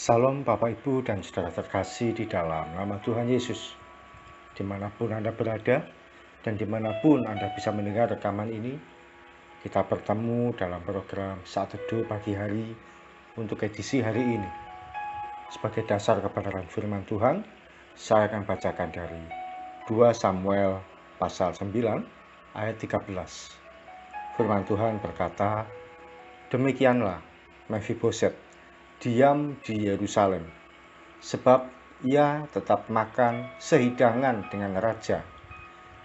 Salam Bapak Ibu dan saudara terkasih di dalam nama Tuhan Yesus. Dimanapun Anda berada dan dimanapun Anda bisa mendengar rekaman ini, kita bertemu dalam program Saat Teduh Pagi Hari untuk edisi hari ini. Sebagai dasar kebenaran firman Tuhan, saya akan bacakan dari 2 Samuel pasal 9 ayat 13. Firman Tuhan berkata, "Demikianlah Mefiboset diam di Yerusalem, sebab ia tetap makan sehidangan dengan raja.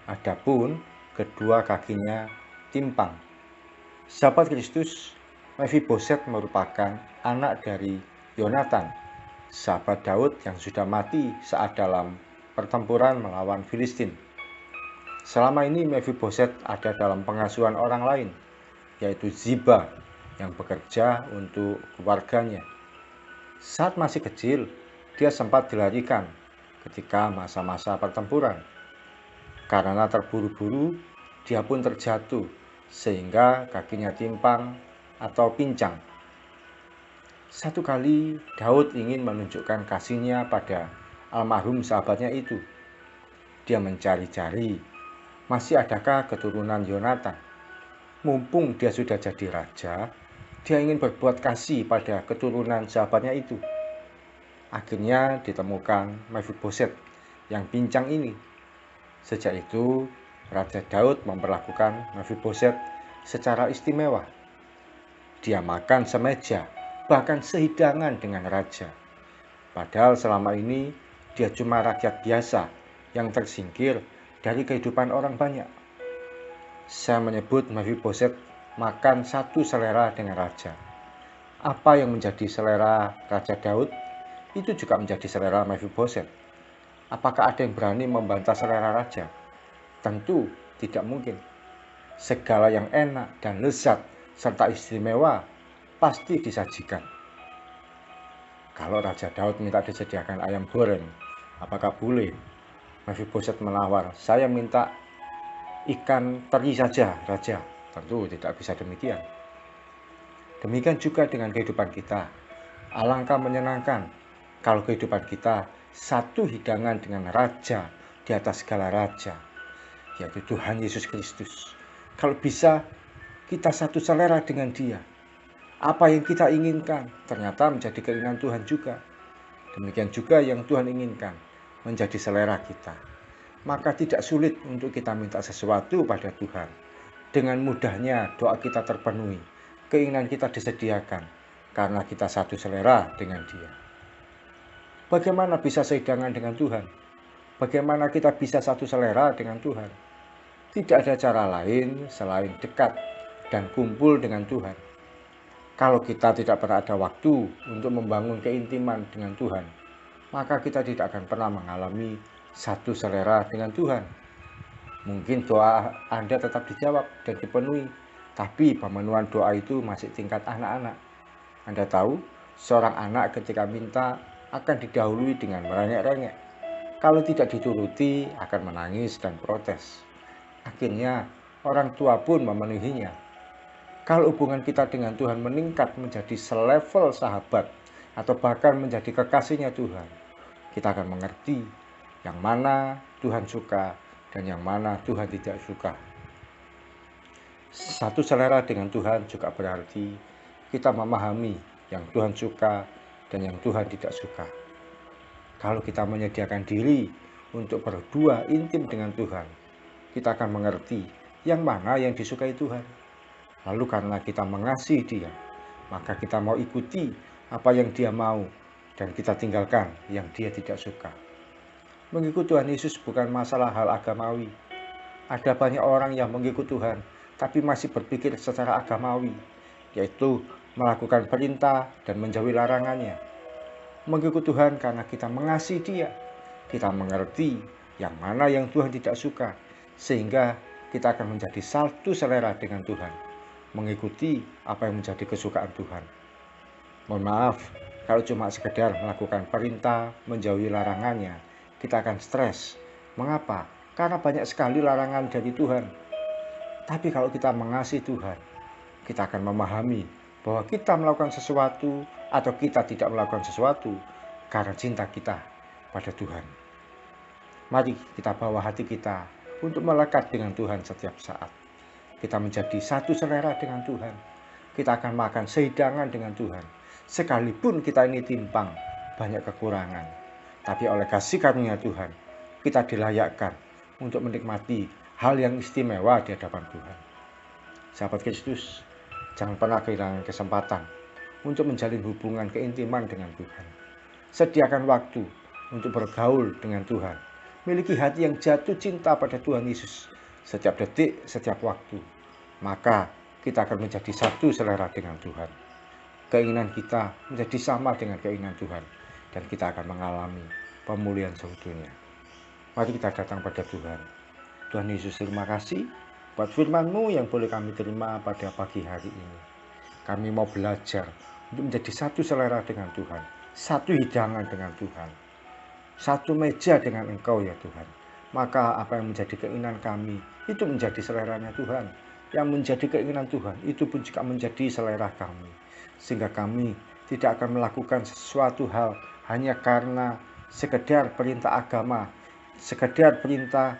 Adapun kedua kakinya timpang." Sahabat Kristus, Mefiboset merupakan anak dari Yonatan, sahabat Daud yang sudah mati saat dalam pertempuran melawan Filistin. Selama ini Mefiboset ada dalam pengasuhan orang lain, yaitu Ziba, yang bekerja untuk keluarganya. Saat masih kecil, dia sempat dilarikan ketika masa-masa pertempuran. Karena terburu-buru, dia pun terjatuh sehingga kakinya timpang atau pincang. Satu kali Daud ingin menunjukkan kasihnya pada almarhum sahabatnya itu. Dia mencari-cari, masih adakah keturunan Yonatan? Mumpung dia sudah jadi raja, dia ingin berbuat kasih pada keturunan sahabatnya itu. Akhirnya ditemukan Mefiboset yang pincang ini. Sejak itu, Raja Daud memperlakukan Mefiboset secara istimewa. Dia makan semeja, bahkan sehidangan dengan raja. Padahal selama ini dia cuma rakyat biasa yang tersingkir dari kehidupan orang banyak. Saya menyebut Mefiboset makan satu selera dengan raja. Apa yang menjadi selera Raja Daud, itu juga menjadi selera Mefiboset. Apakah ada yang berani membantah selera raja? Tentu tidak mungkin. Segala yang enak dan lezat serta istimewa pasti disajikan. Kalau Raja Daud minta disediakan ayam goreng, apakah boleh? Mefiboset menawar, "Saya minta ikan teri saja, Raja." Tentu tidak bisa demikian. Demikian juga dengan kehidupan kita. Alangkah menyenangkan kalau kehidupan kita satu hidangan dengan raja di atas segala raja, yaitu Tuhan Yesus Kristus. Kalau bisa kita satu selera dengan dia. Apa yang kita inginkan ternyata menjadi keinginan Tuhan juga. Demikian juga yang Tuhan inginkan menjadi selera kita. Maka tidak sulit untuk kita minta sesuatu pada Tuhan. Dengan mudahnya doa kita terpenuhi, keinginan kita disediakan, karena kita satu selera dengan dia. Bagaimana bisa sehidangan dengan Tuhan? Bagaimana kita bisa satu selera dengan Tuhan? Tidak ada cara lain selain dekat dan kumpul dengan Tuhan. Kalau kita tidak pernah ada waktu untuk membangun keintiman dengan Tuhan, maka kita tidak akan pernah mengalami satu selera dengan Tuhan. Mungkin doa Anda tetap dijawab dan dipenuhi, tapi pemenuhan doa itu masih tingkat anak-anak. Anda tahu, seorang anak ketika minta akan didahului dengan merengek-rengek. Kalau tidak dituruti akan menangis dan protes. Akhirnya orang tua pun memenuhinya. Kalau hubungan kita dengan Tuhan meningkat menjadi selevel sahabat atau bahkan menjadi kekasihnya Tuhan, kita akan mengerti yang mana Tuhan suka dan yang mana Tuhan tidak suka. Satu selera dengan Tuhan juga berarti kita memahami yang Tuhan suka dan yang Tuhan tidak suka. Kalau kita menyediakan diri untuk berdua intim dengan Tuhan, kita akan mengerti yang mana yang disukai Tuhan. Lalu karena kita mengasihi dia, maka kita mau ikuti apa yang dia mau dan kita tinggalkan yang dia tidak suka. Mengikut Tuhan Yesus bukan masalah hal agamawi. Ada banyak orang yang mengikut Tuhan, tapi masih berpikir secara agamawi, yaitu melakukan perintah dan menjauhi larangannya. Mengikut Tuhan karena kita mengasihi dia, kita mengerti yang mana yang Tuhan tidak suka, sehingga kita akan menjadi satu selera dengan Tuhan, mengikuti apa yang menjadi kesukaan Tuhan. Mohon maaf, kalau cuma sekedar melakukan perintah, menjauhi larangannya, kita akan stres. Mengapa? Karena banyak sekali larangan dari Tuhan. Tapi kalau kita mengasihi Tuhan, kita akan memahami bahwa kita melakukan sesuatu atau kita tidak melakukan sesuatu karena cinta kita pada Tuhan. Mari kita bawa hati kita untuk melekat dengan Tuhan setiap saat. Kita menjadi satu selera dengan Tuhan. Kita akan makan sehidangan dengan Tuhan. Sekalipun kita ini timpang, banyak kekurangan, tapi oleh kasih karunia Tuhan, kita dilayakkan untuk menikmati hal yang istimewa di hadapan Tuhan. Sahabat Kristus, jangan pernah kehilangan kesempatan untuk menjalin hubungan keintiman dengan Tuhan. Sediakan waktu untuk bergaul dengan Tuhan. Miliki hati yang jatuh cinta pada Tuhan Yesus setiap detik, setiap waktu. Maka kita akan menjadi satu selera dengan Tuhan. Keinginan kita menjadi sama dengan keinginan Tuhan. Dan kita akan mengalami pemulihan seutuhnya. Mari kita datang pada Tuhan. Tuhan Yesus, terima kasih buat firman-Mu yang boleh kami terima pada pagi hari ini. Kami mau belajar untuk menjadi satu selera dengan Tuhan, satu hidangan dengan Tuhan, satu meja dengan Engkau ya Tuhan. Maka apa yang menjadi keinginan kami, itu menjadi seleranya Tuhan. Yang menjadi keinginan Tuhan, itu pun juga menjadi selera kami. Sehingga kami tidak akan melakukan sesuatu hal hanya karena sekedar perintah agama, sekedar perintah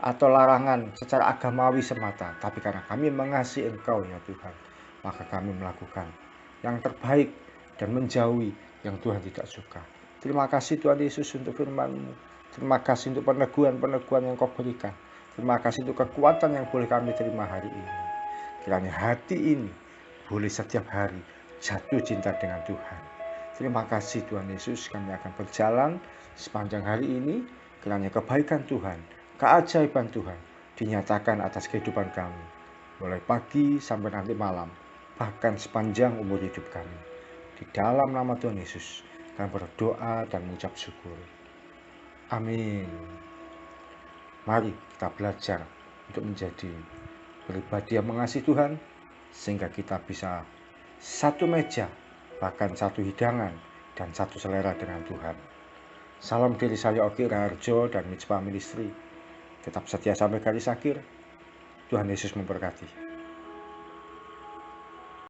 atau larangan secara agamawi semata, tapi karena kami mengasihi Engkau ya Tuhan, maka kami melakukan yang terbaik dan menjauhi yang Tuhan tidak suka. Terima kasih Tuhan Yesus untuk firman-Mu. Terima kasih untuk peneguhan-peneguhan yang Kau berikan. Terima kasih untuk kekuatan yang boleh kami terima hari ini. Kiranya hati ini boleh setiap hari jatuh cinta dengan Tuhan. Terima kasih Tuhan Yesus, kami akan berjalan sepanjang hari ini. Kiranya kebaikan Tuhan, keajaiban Tuhan dinyatakan atas kehidupan kami, mulai pagi sampai nanti malam, bahkan sepanjang umur hidup kami. Di dalam nama Tuhan Yesus, kami berdoa dan mengucap syukur. Amin. Mari kita belajar untuk menjadi pribadi yang mengasihi Tuhan, sehingga kita bisa satu meja, bahkan satu hidangan, dan satu selera dengan Tuhan. Salam dari saya Oki Raharjo dan Mitspa Ministry. Tetap setia sampai garis akhir. Tuhan Yesus memberkati.